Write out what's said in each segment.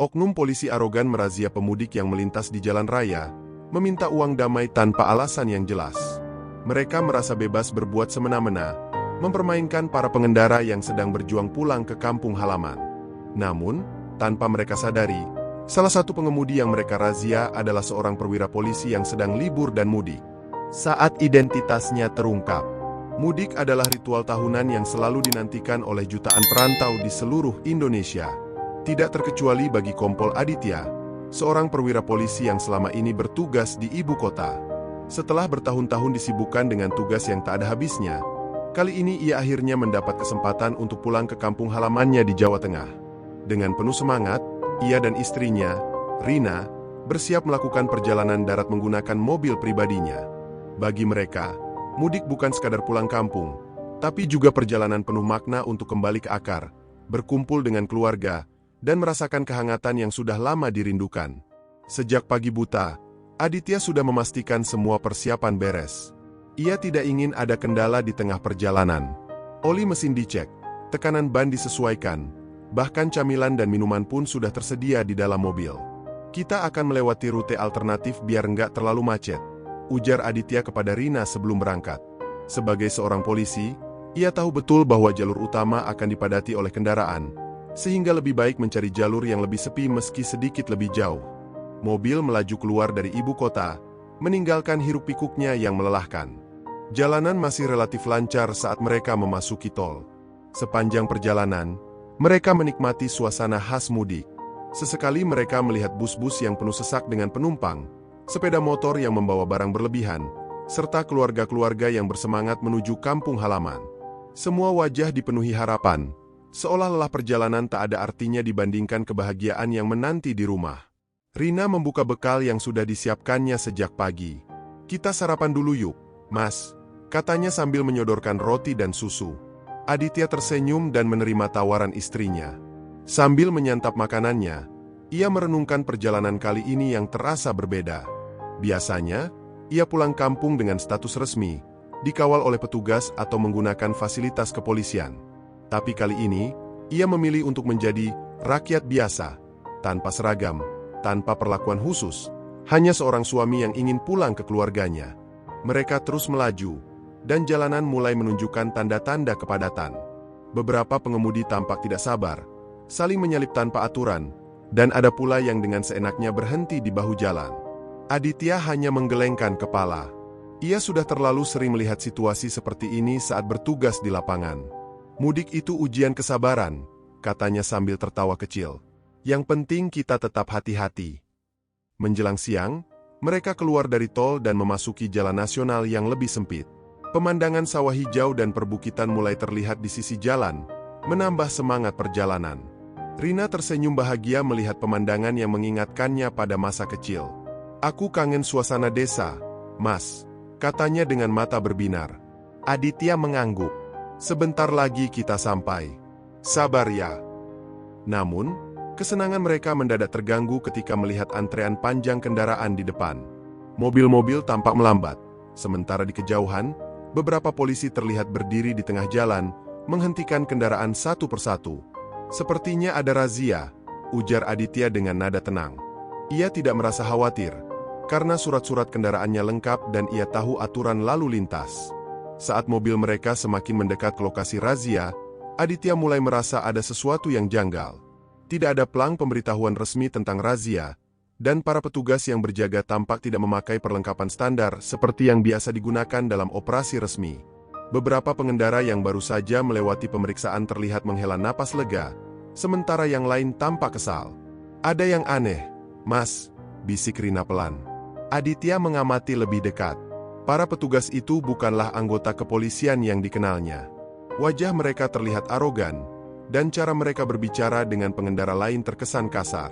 Oknum polisi arogan merazia pemudik yang melintas di jalan raya, meminta uang damai tanpa alasan yang jelas. Mereka merasa bebas berbuat semena-mena, mempermainkan para pengendara yang sedang berjuang pulang ke kampung halaman. Namun, tanpa mereka sadari, salah satu pengemudi yang mereka razia adalah seorang perwira polisi yang sedang libur dan mudik. Saat identitasnya terungkap, mudik adalah ritual tahunan yang selalu dinantikan oleh jutaan perantau di seluruh Indonesia. Tidak terkecuali bagi Kompol Aditya, seorang perwira polisi yang selama ini bertugas di ibu kota. Setelah bertahun-tahun disibukkan dengan tugas yang tak ada habisnya, kali ini ia akhirnya mendapat kesempatan untuk pulang ke kampung halamannya di Jawa Tengah. Dengan penuh semangat, ia dan istrinya, Rina, bersiap melakukan perjalanan darat menggunakan mobil pribadinya. Bagi mereka, mudik bukan sekadar pulang kampung, tapi juga perjalanan penuh makna untuk kembali ke akar, berkumpul dengan keluarga, dan merasakan kehangatan yang sudah lama dirindukan. Sejak pagi buta, Aditya sudah memastikan semua persiapan beres. Ia tidak ingin ada kendala di tengah perjalanan. Oli mesin dicek, tekanan ban disesuaikan, bahkan camilan dan minuman pun sudah tersedia di dalam mobil. Kita akan melewati rute alternatif biar nggak terlalu macet, ujar Aditya kepada Rina sebelum berangkat. Sebagai seorang polisi, ia tahu betul bahwa jalur utama akan dipadati oleh kendaraan, sehingga lebih baik mencari jalur yang lebih sepi meski sedikit lebih jauh. Mobil melaju keluar dari ibu kota, meninggalkan hiruk-pikuknya yang melelahkan. Jalanan masih relatif lancar saat mereka memasuki tol. Sepanjang perjalanan, mereka menikmati suasana khas mudik. Sesekali mereka melihat bus-bus yang penuh sesak dengan penumpang, sepeda motor yang membawa barang berlebihan, serta keluarga-keluarga yang bersemangat menuju kampung halaman. Semua wajah dipenuhi harapan, seolah lelah perjalanan tak ada artinya dibandingkan kebahagiaan yang menanti di rumah. Rina membuka bekal yang sudah disiapkannya sejak pagi. "Kita sarapan dulu yuk, Mas," katanya sambil menyodorkan roti dan susu. Aditya tersenyum dan menerima tawaran istrinya. Sambil menyantap makanannya, ia merenungkan perjalanan kali ini yang terasa berbeda. Biasanya, ia pulang kampung dengan status resmi, dikawal oleh petugas atau menggunakan fasilitas kepolisian. Tapi kali ini, ia memilih untuk menjadi rakyat biasa, tanpa seragam, tanpa perlakuan khusus, hanya seorang suami yang ingin pulang ke keluarganya. Mereka terus melaju, dan jalanan mulai menunjukkan tanda-tanda kepadatan. Beberapa pengemudi tampak tidak sabar, saling menyalip tanpa aturan, dan ada pula yang dengan seenaknya berhenti di bahu jalan. Aditya hanya menggelengkan kepala. Ia sudah terlalu sering melihat situasi seperti ini saat bertugas di lapangan. "Mudik itu ujian kesabaran," katanya sambil tertawa kecil. "Yang penting kita tetap hati-hati." Menjelang siang, mereka keluar dari tol dan memasuki jalan nasional yang lebih sempit. Pemandangan sawah hijau dan perbukitan mulai terlihat di sisi jalan, menambah semangat perjalanan. Rina tersenyum bahagia melihat pemandangan yang mengingatkannya pada masa kecil. "Aku kangen suasana desa, Mas," katanya dengan mata berbinar. Aditya mengangguk. "Sebentar lagi kita sampai. Sabar ya." Namun, kesenangan mereka mendadak terganggu ketika melihat antrean panjang kendaraan di depan. Mobil-mobil tampak melambat, sementara di kejauhan, beberapa polisi terlihat berdiri di tengah jalan, menghentikan kendaraan satu persatu. "Sepertinya ada razia," ujar Aditya dengan nada tenang. Ia tidak merasa khawatir, karena surat-surat kendaraannya lengkap dan ia tahu aturan lalu lintas. Saat mobil mereka semakin mendekat ke lokasi razia, Aditya mulai merasa ada sesuatu yang janggal. Tidak ada pelang pemberitahuan resmi tentang razia, dan para petugas yang berjaga tampak tidak memakai perlengkapan standar seperti yang biasa digunakan dalam operasi resmi. Beberapa pengendara yang baru saja melewati pemeriksaan terlihat menghela napas lega, sementara yang lain tampak kesal. "Ada yang aneh, Mas," bisik Rina pelan. Aditya mengamati lebih dekat. Para petugas itu bukanlah anggota kepolisian yang dikenalnya. Wajah mereka terlihat arogan, dan cara mereka berbicara dengan pengendara lain terkesan kasar.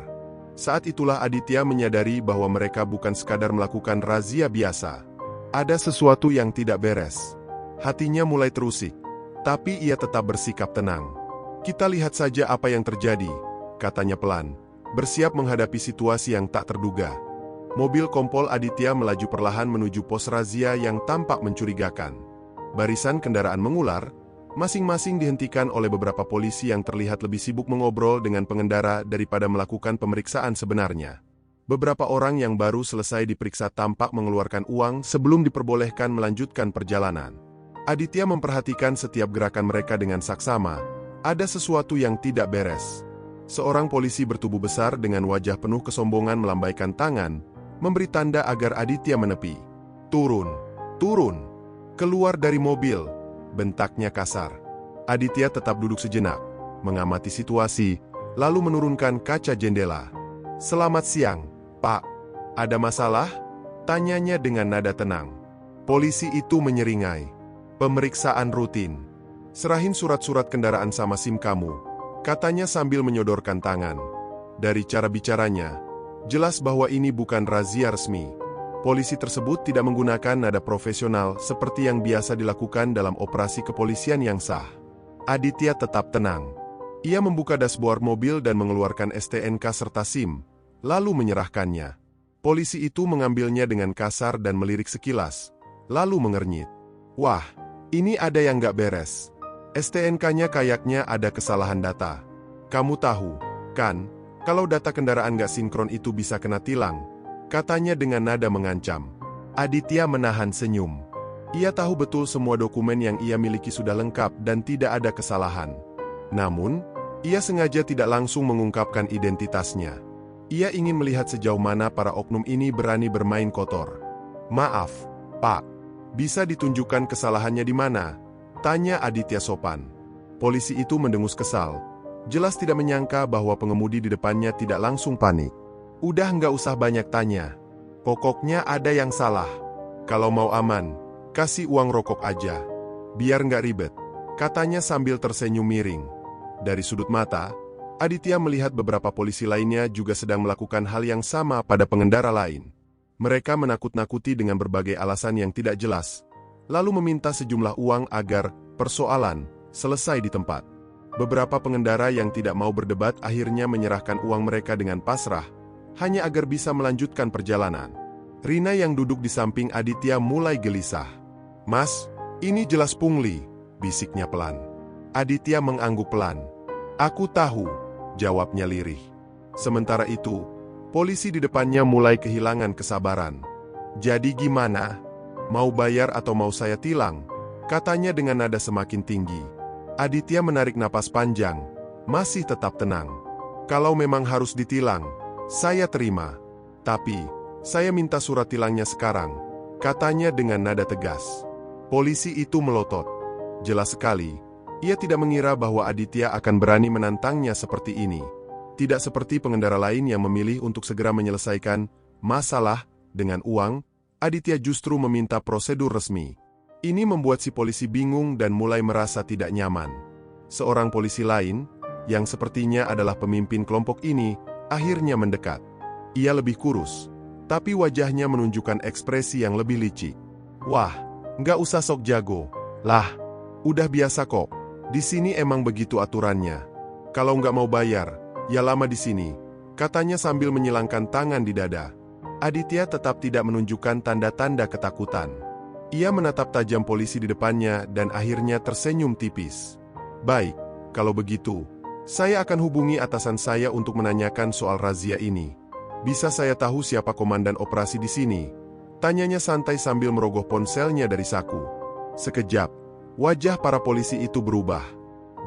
Saat itulah Aditya menyadari bahwa mereka bukan sekadar melakukan razia biasa. Ada sesuatu yang tidak beres. Hatinya mulai terusik, tapi ia tetap bersikap tenang. "Kita lihat saja apa yang terjadi," katanya pelan, bersiap menghadapi situasi yang tak terduga. Mobil Kompol Aditya melaju perlahan menuju pos razia yang tampak mencurigakan. Barisan kendaraan mengular, masing-masing dihentikan oleh beberapa polisi yang terlihat lebih sibuk mengobrol dengan pengendara daripada melakukan pemeriksaan sebenarnya. Beberapa orang yang baru selesai diperiksa tampak mengeluarkan uang sebelum diperbolehkan melanjutkan perjalanan. Aditya memperhatikan setiap gerakan mereka dengan saksama. Ada sesuatu yang tidak beres. Seorang polisi bertubuh besar dengan wajah penuh kesombongan melambaikan tangan, memberi tanda agar Aditya menepi. "Turun, turun, keluar dari mobil," bentaknya kasar. Aditya tetap duduk sejenak, mengamati situasi, lalu menurunkan kaca jendela. "Selamat siang, Pak. Ada masalah?" tanyanya dengan nada tenang. Polisi itu menyeringai. "Pemeriksaan rutin. Serahin surat-surat kendaraan sama SIM kamu," katanya sambil menyodorkan tangan. Dari cara bicaranya, jelas bahwa ini bukan razia resmi. Polisi tersebut tidak menggunakan nada profesional seperti yang biasa dilakukan dalam operasi kepolisian yang sah. Aditya tetap tenang. Ia membuka dashboard mobil dan mengeluarkan STNK serta SIM, lalu menyerahkannya. Polisi itu mengambilnya dengan kasar dan melirik sekilas, lalu mengernyit. "Wah, ini ada yang gak beres. STNK-nya kayaknya ada kesalahan data. Kamu tahu, kan, kalau data kendaraan gak sinkron itu bisa kena tilang," katanya dengan nada mengancam. Aditya menahan senyum. Ia tahu betul semua dokumen yang ia miliki sudah lengkap dan tidak ada kesalahan. Namun, ia sengaja tidak langsung mengungkapkan identitasnya. Ia ingin melihat sejauh mana para oknum ini berani bermain kotor. "Maaf, Pak. Bisa ditunjukkan kesalahannya di mana?" tanya Aditya sopan. Polisi itu mendengus kesal. Jelas tidak menyangka bahwa pengemudi di depannya tidak langsung panik. "Udah nggak usah banyak tanya. Pokoknya ada yang salah. Kalau mau aman, kasih uang rokok aja. Biar nggak ribet," katanya sambil tersenyum miring. Dari sudut mata, Aditya melihat beberapa polisi lainnya juga sedang melakukan hal yang sama pada pengendara lain. Mereka menakut-nakuti dengan berbagai alasan yang tidak jelas, lalu meminta sejumlah uang agar persoalan selesai di tempat. Beberapa pengendara yang tidak mau berdebat akhirnya menyerahkan uang mereka dengan pasrah, hanya agar bisa melanjutkan perjalanan. Rina yang duduk di samping Aditya mulai gelisah. "Mas, ini jelas pungli," bisiknya pelan. Aditya mengangguk pelan. "Aku tahu," jawabnya lirih. Sementara itu, polisi di depannya mulai kehilangan kesabaran. "Jadi gimana? Mau bayar atau mau saya tilang?" katanya dengan nada semakin tinggi. Aditya menarik napas panjang, masih tetap tenang. "Kalau memang harus ditilang, saya terima. Tapi, saya minta surat tilangnya sekarang," katanya dengan nada tegas. Polisi itu melotot. Jelas sekali, ia tidak mengira bahwa Aditya akan berani menantangnya seperti ini. Tidak seperti pengendara lain yang memilih untuk segera menyelesaikan masalah dengan uang, Aditya justru meminta prosedur resmi. Ini membuat si polisi bingung dan mulai merasa tidak nyaman. Seorang polisi lain, yang sepertinya adalah pemimpin kelompok ini, akhirnya mendekat. Ia lebih kurus, tapi wajahnya menunjukkan ekspresi yang lebih licik. "Wah, nggak usah sok jago. Lah, udah biasa kok. Di sini emang begitu aturannya. Kalau nggak mau bayar, ya lama di sini," katanya sambil menyilangkan tangan di dada. Aditya tetap tidak menunjukkan tanda-tanda ketakutan. Ia menatap tajam polisi di depannya dan akhirnya tersenyum tipis. "Baik, kalau begitu, saya akan hubungi atasan saya untuk menanyakan soal razia ini. Bisa saya tahu siapa komandan operasi di sini?" tanyanya santai sambil merogoh ponselnya dari saku. Sekejap, wajah para polisi itu berubah.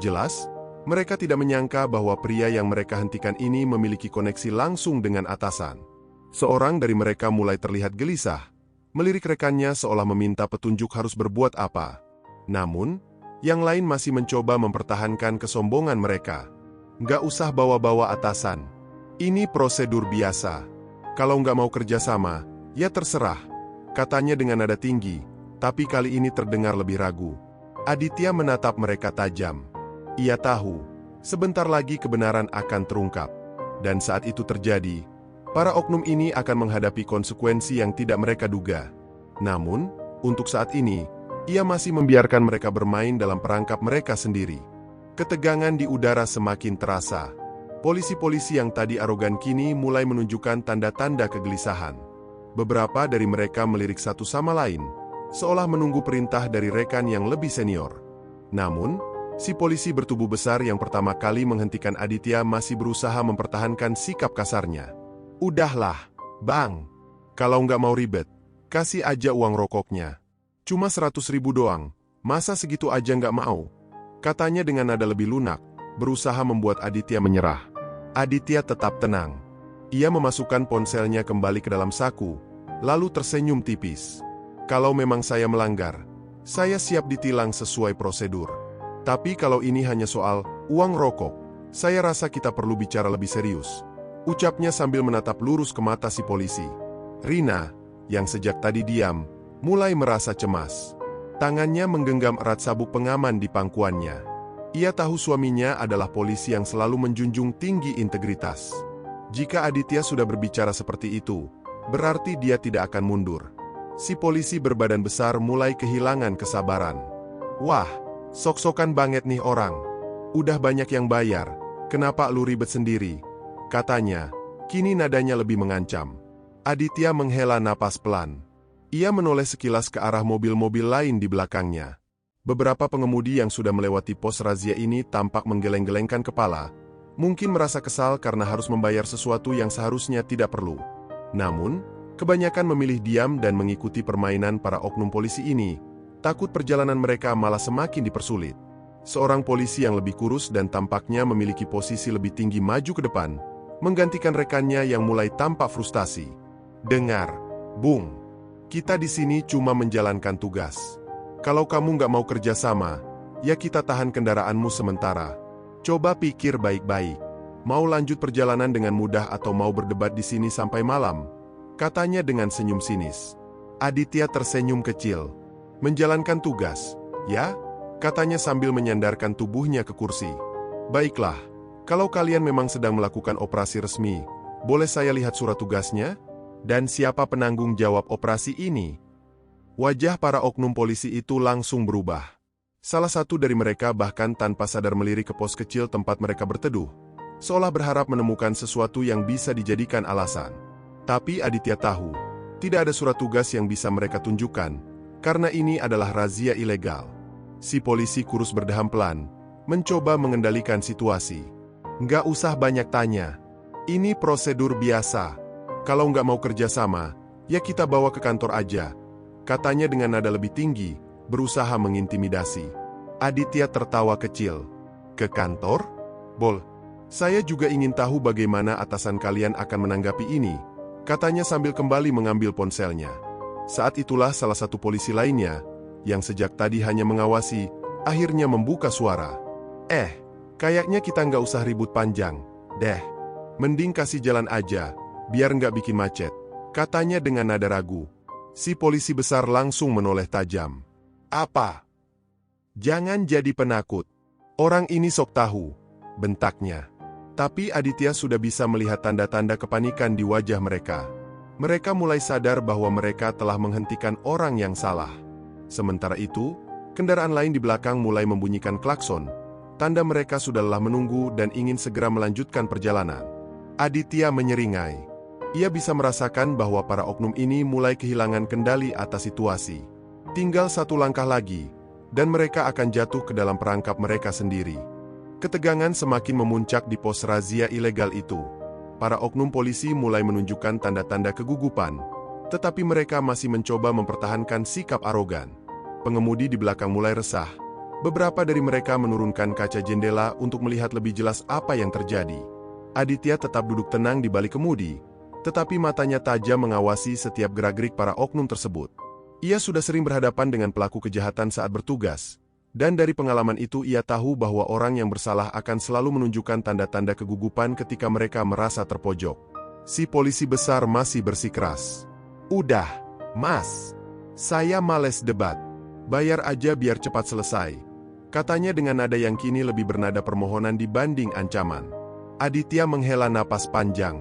Jelas, mereka tidak menyangka bahwa pria yang mereka hentikan ini memiliki koneksi langsung dengan atasan. Seorang dari mereka mulai terlihat gelisah, melirik rekannya seolah meminta petunjuk harus berbuat apa. Namun, yang lain masih mencoba mempertahankan kesombongan mereka. "Nggak usah bawa-bawa atasan. Ini prosedur biasa. Kalau nggak mau kerjasama, ya terserah," katanya dengan nada tinggi, tapi kali ini terdengar lebih ragu. Aditya menatap mereka tajam. Ia tahu, sebentar lagi kebenaran akan terungkap. Dan saat itu terjadi, para oknum ini akan menghadapi konsekuensi yang tidak mereka duga. Namun, untuk saat ini, ia masih membiarkan mereka bermain dalam perangkap mereka sendiri. Ketegangan di udara semakin terasa. Polisi-polisi yang tadi arogan kini mulai menunjukkan tanda-tanda kegelisahan. Beberapa dari mereka melirik satu sama lain, seolah menunggu perintah dari rekan yang lebih senior. Namun, si polisi bertubuh besar yang pertama kali menghentikan Aditya masih berusaha mempertahankan sikap kasarnya. "Udahlah, Bang. Kalau nggak mau ribet, kasih aja uang rokoknya. Cuma 100.000 doang, masa segitu aja nggak mau?" Katanya dengan nada lebih lunak, berusaha membuat Aditya menyerah. Aditya tetap tenang. Ia memasukkan ponselnya kembali ke dalam saku, lalu tersenyum tipis. "Kalau memang saya melanggar, saya siap ditilang sesuai prosedur. Tapi kalau ini hanya soal uang rokok, saya rasa kita perlu bicara lebih serius," ucapnya sambil menatap lurus ke mata si polisi. Rina, yang sejak tadi diam, mulai merasa cemas. Tangannya menggenggam erat sabuk pengaman di pangkuannya. Ia tahu suaminya adalah polisi yang selalu menjunjung tinggi integritas. Jika Aditya sudah berbicara seperti itu, berarti dia tidak akan mundur. Si polisi berbadan besar mulai kehilangan kesabaran. "Wah, sok-sokan banget nih orang. Udah banyak yang bayar, kenapa lu ribet sendiri?" katanya. Kini nadanya lebih mengancam. Aditya menghela napas pelan. Ia menoleh sekilas ke arah mobil-mobil lain di belakangnya. Beberapa pengemudi yang sudah melewati pos razia ini tampak menggeleng-gelengkan kepala, mungkin merasa kesal karena harus membayar sesuatu yang seharusnya tidak perlu. Namun, kebanyakan memilih diam dan mengikuti permainan para oknum polisi ini, takut perjalanan mereka malah semakin dipersulit. Seorang polisi yang lebih kurus dan tampaknya memiliki posisi lebih tinggi maju ke depan, menggantikan rekannya yang mulai tampak frustasi. "Dengar, Bung, kita di sini cuma menjalankan tugas. Kalau kamu nggak mau kerja sama, ya kita tahan kendaraanmu sementara. Coba pikir baik-baik. Mau lanjut perjalanan dengan mudah atau mau berdebat di sini sampai malam?" katanya dengan senyum sinis. Aditya tersenyum kecil. "Menjalankan tugas, ya?" katanya sambil menyandarkan tubuhnya ke kursi. "Baiklah, kalau kalian memang sedang melakukan operasi resmi, boleh saya lihat surat tugasnya? Dan siapa penanggung jawab operasi ini?" Wajah para oknum polisi itu langsung berubah. Salah satu dari mereka bahkan tanpa sadar melirik ke pos kecil tempat mereka berteduh, seolah berharap menemukan sesuatu yang bisa dijadikan alasan. Tapi Aditya tahu, tidak ada surat tugas yang bisa mereka tunjukkan, karena ini adalah razia ilegal. Si polisi kurus berdeham pelan, mencoba mengendalikan situasi. "Nggak usah banyak tanya. Ini prosedur biasa. Kalau nggak mau kerja sama, ya kita bawa ke kantor aja," katanya dengan nada lebih tinggi, berusaha mengintimidasi. Aditya tertawa kecil. "Ke kantor? Bol, saya juga ingin tahu bagaimana atasan kalian akan menanggapi ini," katanya sambil kembali mengambil ponselnya. Saat itulah salah satu polisi lainnya, yang sejak tadi hanya mengawasi, akhirnya membuka suara. Kayaknya kita nggak usah ribut panjang, deh. Mending kasih jalan aja, biar nggak bikin macet," katanya dengan nada ragu. Si polisi besar langsung menoleh tajam. "Apa? Jangan jadi penakut. Orang ini sok tahu," bentaknya. Tapi Aditya sudah bisa melihat tanda-tanda kepanikan di wajah mereka. Mereka mulai sadar bahwa mereka telah menghentikan orang yang salah. Sementara itu, kendaraan lain di belakang mulai membunyikan klakson. Tanda mereka sudah lelah menunggu dan ingin segera melanjutkan perjalanan. Aditya menyeringai. Ia bisa merasakan bahwa para oknum ini mulai kehilangan kendali atas situasi. Tinggal satu langkah lagi, dan mereka akan jatuh ke dalam perangkap mereka sendiri. Ketegangan semakin memuncak di pos razia ilegal itu. Para oknum polisi mulai menunjukkan tanda-tanda kegugupan, tetapi mereka masih mencoba mempertahankan sikap arogan. Pengemudi di belakang mulai resah. Beberapa dari mereka menurunkan kaca jendela untuk melihat lebih jelas apa yang terjadi. Aditya tetap duduk tenang di balik kemudi, tetapi matanya tajam mengawasi setiap gerak-gerik para oknum tersebut. Ia sudah sering berhadapan dengan pelaku kejahatan saat bertugas, dan dari pengalaman itu ia tahu bahwa orang yang bersalah akan selalu menunjukkan tanda-tanda kegugupan ketika mereka merasa terpojok. Si polisi besar masih bersikeras. "Udah, Mas. Saya males debat. Bayar aja biar cepat selesai," katanya dengan nada yang kini lebih bernada permohonan dibanding ancaman. Aditya menghela napas panjang.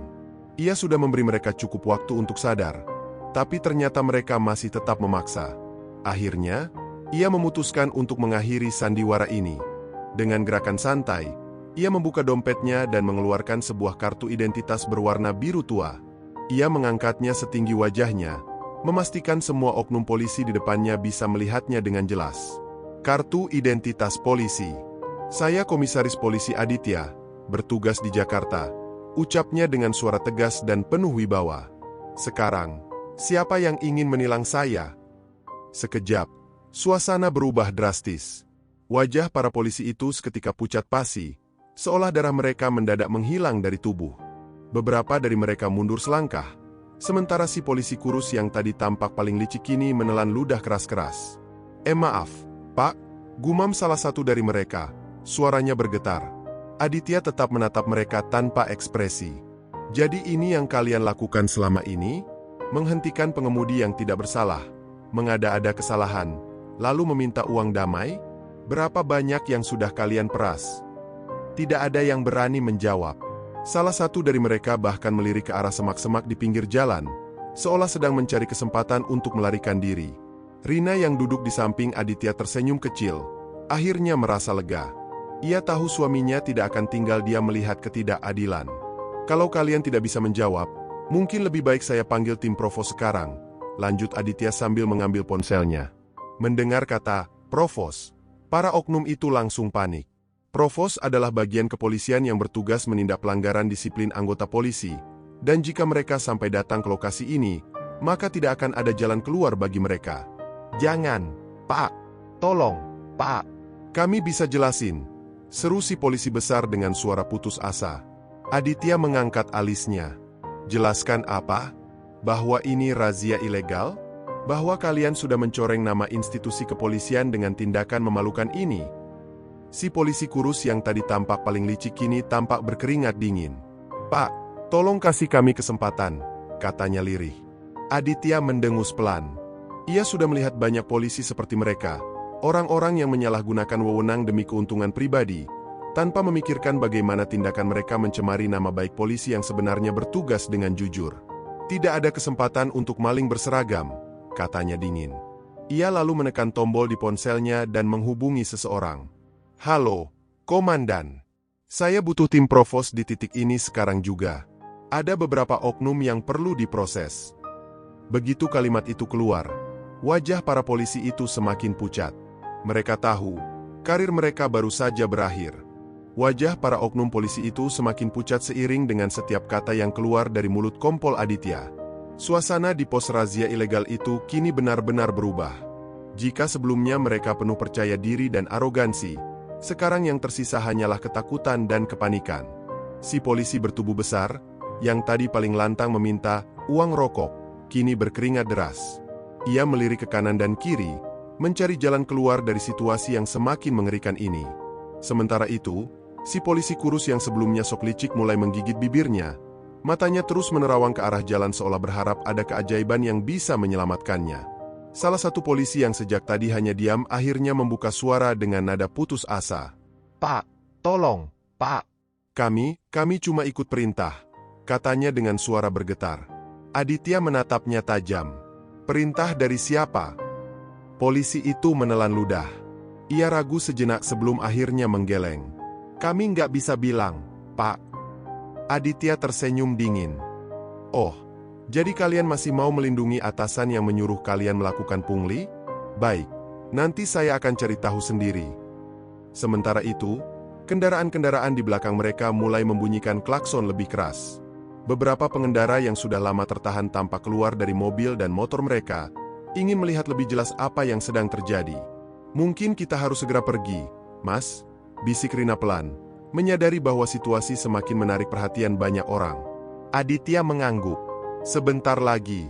Ia sudah memberi mereka cukup waktu untuk sadar, tapi ternyata mereka masih tetap memaksa. Akhirnya, ia memutuskan untuk mengakhiri sandiwara ini. Dengan gerakan santai, ia membuka dompetnya dan mengeluarkan sebuah kartu identitas berwarna biru tua. Ia mengangkatnya setinggi wajahnya, memastikan semua oknum polisi di depannya bisa melihatnya dengan jelas. Kartu identitas polisi. Saya Komisaris Polisi Aditya, bertugas di Jakarta, ucapnya dengan suara tegas dan penuh wibawa. Sekarang, siapa yang ingin menilang saya? Sekejap, suasana berubah drastis. Wajah para polisi itu seketika pucat pasi, seolah darah mereka mendadak menghilang dari tubuh. Beberapa dari mereka mundur selangkah, sementara si polisi kurus yang tadi tampak paling licik kini menelan ludah keras-keras. Maaf, Pak, gumam salah satu dari mereka, suaranya bergetar. Aditya tetap menatap mereka tanpa ekspresi. Jadi ini yang kalian lakukan selama ini? Menghentikan pengemudi yang tidak bersalah, mengada-ada kesalahan, lalu meminta uang damai? Berapa banyak yang sudah kalian peras? Tidak ada yang berani menjawab. Salah satu dari mereka bahkan melirik ke arah semak-semak di pinggir jalan, seolah sedang mencari kesempatan untuk melarikan diri. Rina yang duduk di samping Aditya tersenyum kecil, akhirnya merasa lega. Ia tahu suaminya tidak akan tinggal diam melihat ketidakadilan. Kalau kalian tidak bisa menjawab, mungkin lebih baik saya panggil tim Provos sekarang, lanjut Aditya sambil mengambil ponselnya. Mendengar kata Provos, para oknum itu langsung panik. Provos adalah bagian kepolisian yang bertugas menindak pelanggaran disiplin anggota polisi, dan jika mereka sampai datang ke lokasi ini, maka tidak akan ada jalan keluar bagi mereka. Jangan, Pak. Tolong, Pak. Kami bisa jelasin, seru si polisi besar dengan suara putus asa. Aditya mengangkat alisnya. Jelaskan apa? Bahwa ini razia ilegal? Bahwa kalian sudah mencoreng nama institusi kepolisian dengan tindakan memalukan ini? Si polisi kurus yang tadi tampak paling licik kini tampak berkeringat dingin. Pak, tolong kasih kami kesempatan, katanya lirih. Aditya mendengus pelan. Ia sudah melihat banyak polisi seperti mereka, orang-orang yang menyalahgunakan wewenang demi keuntungan pribadi, tanpa memikirkan bagaimana tindakan mereka mencemari nama baik polisi yang sebenarnya bertugas dengan jujur. Tidak ada kesempatan untuk maling berseragam, katanya dingin. Ia lalu menekan tombol di ponselnya dan menghubungi seseorang. Halo, Komandan. Saya butuh tim Provos di titik ini sekarang juga. Ada beberapa oknum yang perlu diproses. Begitu kalimat itu keluar, wajah para polisi itu semakin pucat. Mereka tahu, karir mereka baru saja berakhir. Wajah para oknum polisi itu semakin pucat seiring dengan setiap kata yang keluar dari mulut Kompol Aditya. Suasana di pos razia ilegal itu kini benar-benar berubah. Jika sebelumnya mereka penuh percaya diri dan arogansi, sekarang yang tersisa hanyalah ketakutan dan kepanikan. Si polisi bertubuh besar, yang tadi paling lantang meminta uang rokok, kini berkeringat deras. Ia melirik ke kanan dan kiri, mencari jalan keluar dari situasi yang semakin mengerikan ini. Sementara itu, si polisi kurus yang sebelumnya sok licik mulai menggigit bibirnya. Matanya terus menerawang ke arah jalan seolah berharap ada keajaiban yang bisa menyelamatkannya. Salah satu polisi yang sejak tadi hanya diam akhirnya membuka suara dengan nada putus asa. Pak, tolong, Pak. Kami cuma ikut perintah, katanya dengan suara bergetar. Aditya menatapnya tajam. Perintah dari siapa? Polisi itu menelan ludah. Ia ragu sejenak sebelum akhirnya menggeleng. Kami nggak bisa bilang, Pak. Aditya tersenyum dingin. Oh, jadi kalian masih mau melindungi atasan yang menyuruh kalian melakukan pungli? Baik, nanti saya akan cari tahu sendiri. Sementara itu, kendaraan-kendaraan di belakang mereka mulai membunyikan klakson lebih keras. Beberapa pengendara yang sudah lama tertahan tampak keluar dari mobil dan motor mereka, ingin melihat lebih jelas apa yang sedang terjadi. Mungkin kita harus segera pergi, Mas, bisik Rina pelan, menyadari bahwa situasi semakin menarik perhatian banyak orang. Aditya mengangguk. Sebentar lagi.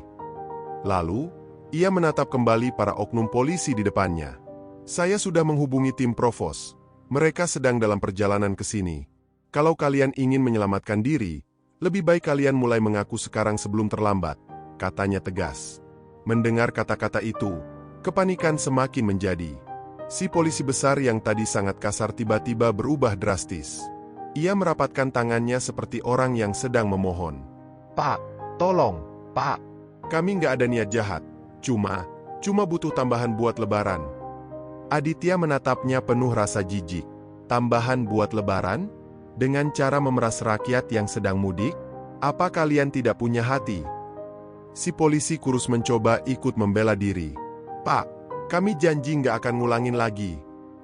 Lalu, ia menatap kembali para oknum polisi di depannya. Saya sudah menghubungi tim Provos. Mereka sedang dalam perjalanan ke sini. Kalau kalian ingin menyelamatkan diri, lebih baik kalian mulai mengaku sekarang sebelum terlambat, katanya tegas. Mendengar kata-kata itu, kepanikan semakin menjadi. Si polisi besar yang tadi sangat kasar tiba-tiba berubah drastis. Ia merapatkan tangannya seperti orang yang sedang memohon. Pak, tolong, Pak. Kami nggak ada niat jahat. Cuma butuh tambahan buat lebaran. Aditya menatapnya penuh rasa jijik. Tambahan buat lebaran? Dengan cara memeras rakyat yang sedang mudik? Apa kalian tidak punya hati? Si polisi kurus mencoba ikut membela diri. Pak, kami janji nggak akan ngulangin lagi.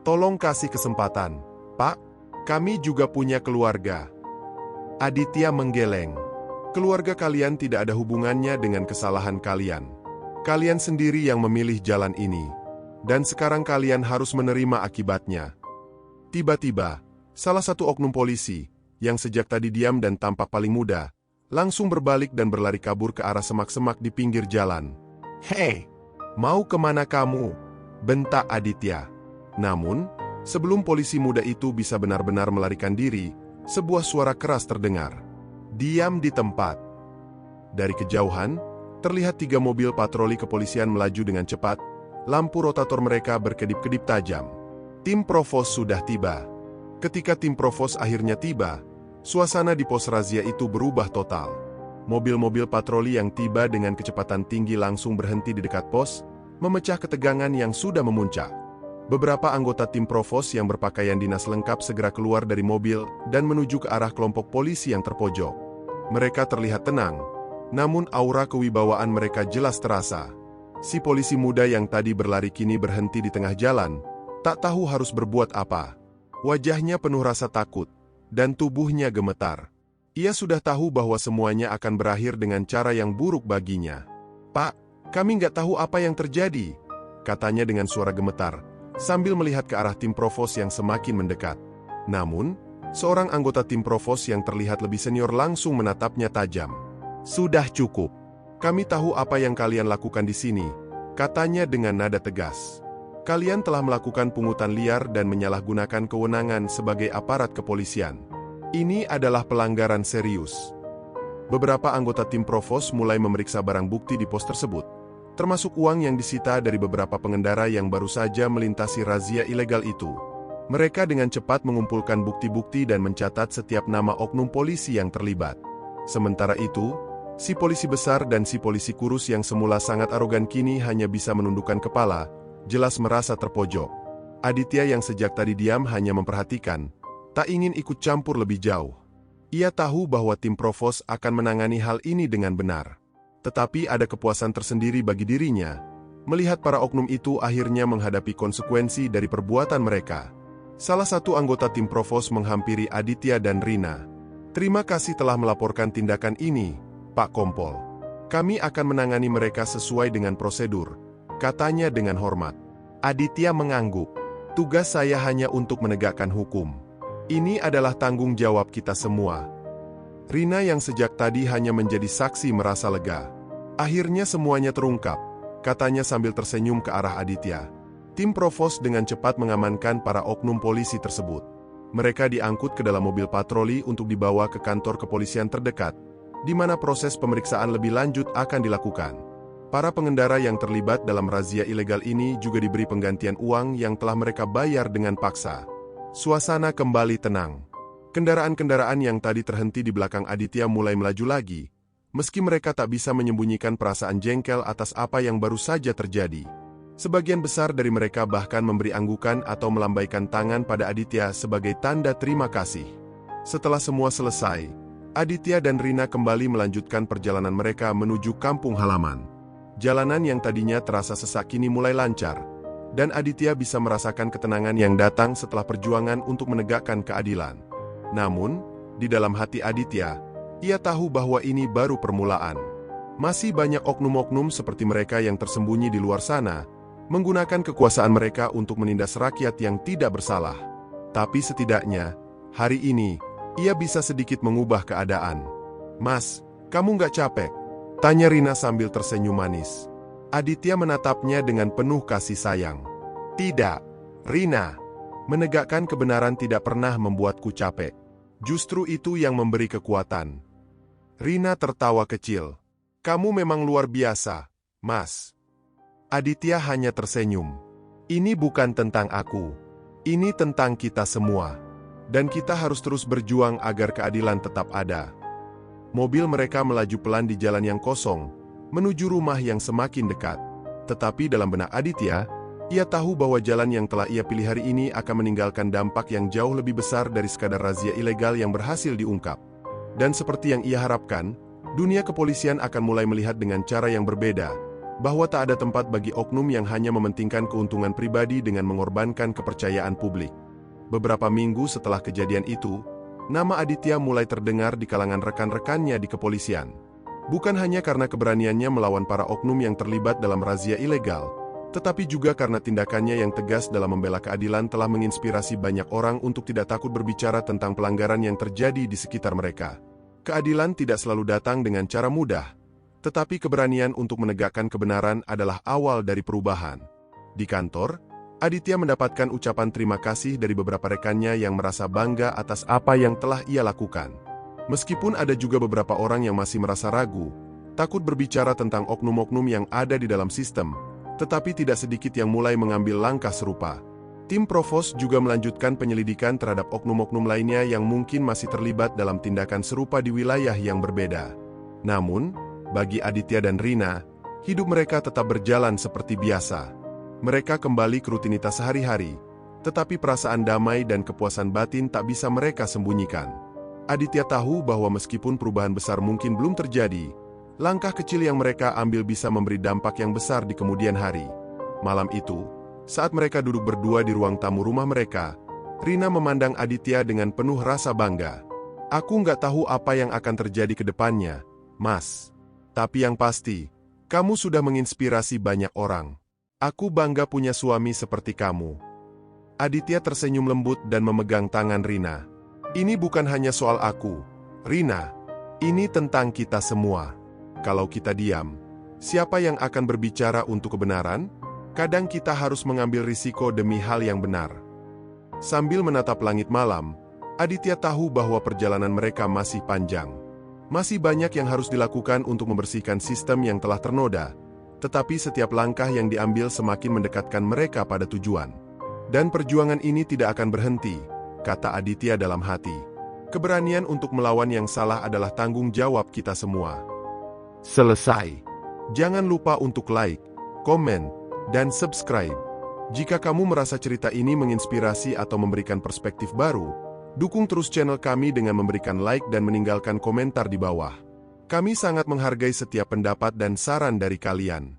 Tolong kasih kesempatan, Pak. Kami juga punya keluarga. Aditya menggeleng. Keluarga kalian tidak ada hubungannya dengan kesalahan kalian. Kalian sendiri yang memilih jalan ini. Dan sekarang kalian harus menerima akibatnya. Tiba-tiba, salah satu oknum polisi, yang sejak tadi diam dan tampak paling muda, langsung berbalik dan berlari kabur ke arah semak-semak di pinggir jalan. "Hei, mau kemana kamu?" bentak Aditya. Namun, sebelum polisi muda itu bisa benar-benar melarikan diri, sebuah suara keras terdengar. "Diam di tempat." Dari kejauhan, terlihat 3 mobil patroli kepolisian melaju dengan cepat, lampu rotator mereka berkedip-kedip tajam. Tim Provos sudah tiba. Ketika tim Provos akhirnya tiba, suasana di pos razia itu berubah total. Mobil-mobil patroli yang tiba dengan kecepatan tinggi langsung berhenti di dekat pos, memecah ketegangan yang sudah memuncak. Beberapa anggota tim Provos yang berpakaian dinas lengkap segera keluar dari mobil dan menuju ke arah kelompok polisi yang terpojok. Mereka terlihat tenang, namun aura kewibawaan mereka jelas terasa. Si polisi muda yang tadi berlari kini berhenti di tengah jalan, tak tahu harus berbuat apa. Wajahnya penuh rasa takut, dan tubuhnya gemetar. Ia sudah tahu bahwa semuanya akan berakhir dengan cara yang buruk baginya. "Pak, kami nggak tahu apa yang terjadi," katanya dengan suara gemetar, sambil melihat ke arah tim Provos yang semakin mendekat. Namun, seorang anggota tim Provos yang terlihat lebih senior langsung menatapnya tajam. "Sudah cukup. Kami tahu apa yang kalian lakukan di sini," katanya dengan nada tegas. "Kalian telah melakukan pungutan liar dan menyalahgunakan kewenangan sebagai aparat kepolisian. Ini adalah pelanggaran serius." Beberapa anggota tim Provos mulai memeriksa barang bukti di pos tersebut, termasuk uang yang disita dari beberapa pengendara yang baru saja melintasi razia ilegal itu. Mereka dengan cepat mengumpulkan bukti-bukti dan mencatat setiap nama oknum polisi yang terlibat. Sementara itu, si polisi besar dan si polisi kurus yang semula sangat arogan kini hanya bisa menundukkan kepala, jelas merasa terpojok. Aditya yang sejak tadi diam hanya memperhatikan, tak ingin ikut campur lebih jauh. Ia tahu bahwa tim Provos akan menangani hal ini dengan benar. Tetapi ada kepuasan tersendiri bagi dirinya, melihat para oknum itu akhirnya menghadapi konsekuensi dari perbuatan mereka. Salah satu anggota tim Provos menghampiri Aditya dan Rina. "Terima kasih telah melaporkan tindakan ini, Pak Kompol. Kami akan menangani mereka sesuai dengan prosedur," katanya dengan hormat. Aditya mengangguk. "Tugas saya hanya untuk menegakkan hukum. Ini adalah tanggung jawab kita semua." Rina yang sejak tadi hanya menjadi saksi merasa lega. "Akhirnya semuanya terungkap," katanya sambil tersenyum ke arah Aditya. Tim Provos dengan cepat mengamankan para oknum polisi tersebut. Mereka diangkut ke dalam mobil patroli untuk dibawa ke kantor kepolisian terdekat, di mana proses pemeriksaan lebih lanjut akan dilakukan. Para pengendara yang terlibat dalam razia ilegal ini juga diberi penggantian uang yang telah mereka bayar dengan paksa. Suasana kembali tenang. Kendaraan-kendaraan yang tadi terhenti di belakang Aditya mulai melaju lagi, meski mereka tak bisa menyembunyikan perasaan jengkel atas apa yang baru saja terjadi. Sebagian besar dari mereka bahkan memberi anggukan atau melambaikan tangan pada Aditya sebagai tanda terima kasih. Setelah semua selesai, Aditya dan Rina kembali melanjutkan perjalanan mereka menuju kampung halaman. Jalanan yang tadinya terasa sesak kini mulai lancar, dan Aditya bisa merasakan ketenangan yang datang setelah perjuangan untuk menegakkan keadilan. Namun, di dalam hati Aditya, ia tahu bahwa ini baru permulaan. Masih banyak oknum-oknum seperti mereka yang tersembunyi di luar sana, menggunakan kekuasaan mereka untuk menindas rakyat yang tidak bersalah. Tapi setidaknya, hari ini, ia bisa sedikit mengubah keadaan. "Mas, kamu nggak capek?" tanya Rina sambil tersenyum manis. Aditya menatapnya dengan penuh kasih sayang. "Tidak, Rina. Menegakkan kebenaran tidak pernah membuatku capek. Justru itu yang memberi kekuatan." Rina tertawa kecil. "Kamu memang luar biasa, Mas." Aditya hanya tersenyum. "Ini bukan tentang aku. Ini tentang kita semua. Dan kita harus terus berjuang agar keadilan tetap ada." Mobil mereka melaju pelan di jalan yang kosong, menuju rumah yang semakin dekat. Tetapi dalam benak Aditya, ia tahu bahwa jalan yang telah ia pilih hari ini akan meninggalkan dampak yang jauh lebih besar dari sekadar razia ilegal yang berhasil diungkap. Dan seperti yang ia harapkan, dunia kepolisian akan mulai melihat dengan cara yang berbeda, bahwa tak ada tempat bagi oknum yang hanya mementingkan keuntungan pribadi dengan mengorbankan kepercayaan publik. Beberapa minggu setelah kejadian itu, nama Aditya mulai terdengar di kalangan rekan-rekannya di kepolisian. Bukan hanya karena keberaniannya melawan para oknum yang terlibat dalam razia ilegal, tetapi juga karena tindakannya yang tegas dalam membela keadilan telah menginspirasi banyak orang untuk tidak takut berbicara tentang pelanggaran yang terjadi di sekitar mereka. Keadilan tidak selalu datang dengan cara mudah, tetapi keberanian untuk menegakkan kebenaran adalah awal dari perubahan. Di kantor, Aditya mendapatkan ucapan terima kasih dari beberapa rekannya yang merasa bangga atas apa yang telah ia lakukan. Meskipun ada juga beberapa orang yang masih merasa ragu, takut berbicara tentang oknum-oknum yang ada di dalam sistem, tetapi tidak sedikit yang mulai mengambil langkah serupa. Tim Provos juga melanjutkan penyelidikan terhadap oknum-oknum lainnya yang mungkin masih terlibat dalam tindakan serupa di wilayah yang berbeda. Namun, bagi Aditya dan Rina, hidup mereka tetap berjalan seperti biasa. Mereka kembali ke rutinitas sehari-hari, tetapi perasaan damai dan kepuasan batin tak bisa mereka sembunyikan. Aditya tahu bahwa meskipun perubahan besar mungkin belum terjadi, langkah kecil yang mereka ambil bisa memberi dampak yang besar di kemudian hari. Malam itu, saat mereka duduk berdua di ruang tamu rumah mereka, Rina memandang Aditya dengan penuh rasa bangga. "Aku nggak tahu apa yang akan terjadi ke depannya, Mas. Tapi yang pasti, kamu sudah menginspirasi banyak orang. Aku bangga punya suami seperti kamu." Aditya tersenyum lembut dan memegang tangan Rina. "Ini bukan hanya soal aku, Rina. Ini tentang kita semua. Kalau kita diam, siapa yang akan berbicara untuk kebenaran? Kadang kita harus mengambil risiko demi hal yang benar." Sambil menatap langit malam, Aditya tahu bahwa perjalanan mereka masih panjang. Masih banyak yang harus dilakukan untuk membersihkan sistem yang telah ternoda, tetapi setiap langkah yang diambil semakin mendekatkan mereka pada tujuan. Dan perjuangan ini tidak akan berhenti, kata Aditya dalam hati. Keberanian untuk melawan yang salah adalah tanggung jawab kita semua. Selesai. Jangan lupa untuk like, komen, dan subscribe. Jika kamu merasa cerita ini menginspirasi atau memberikan perspektif baru, dukung terus channel kami dengan memberikan like dan meninggalkan komentar di bawah. Kami sangat menghargai setiap pendapat dan saran dari kalian.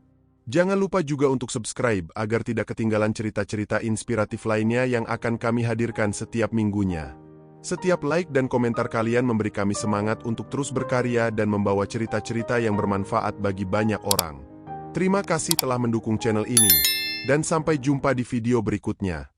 Jangan lupa juga untuk subscribe agar tidak ketinggalan cerita-cerita inspiratif lainnya yang akan kami hadirkan setiap minggunya. Setiap like dan komentar kalian memberi kami semangat untuk terus berkarya dan membawa cerita-cerita yang bermanfaat bagi banyak orang. Terima kasih telah mendukung channel ini, dan sampai jumpa di video berikutnya.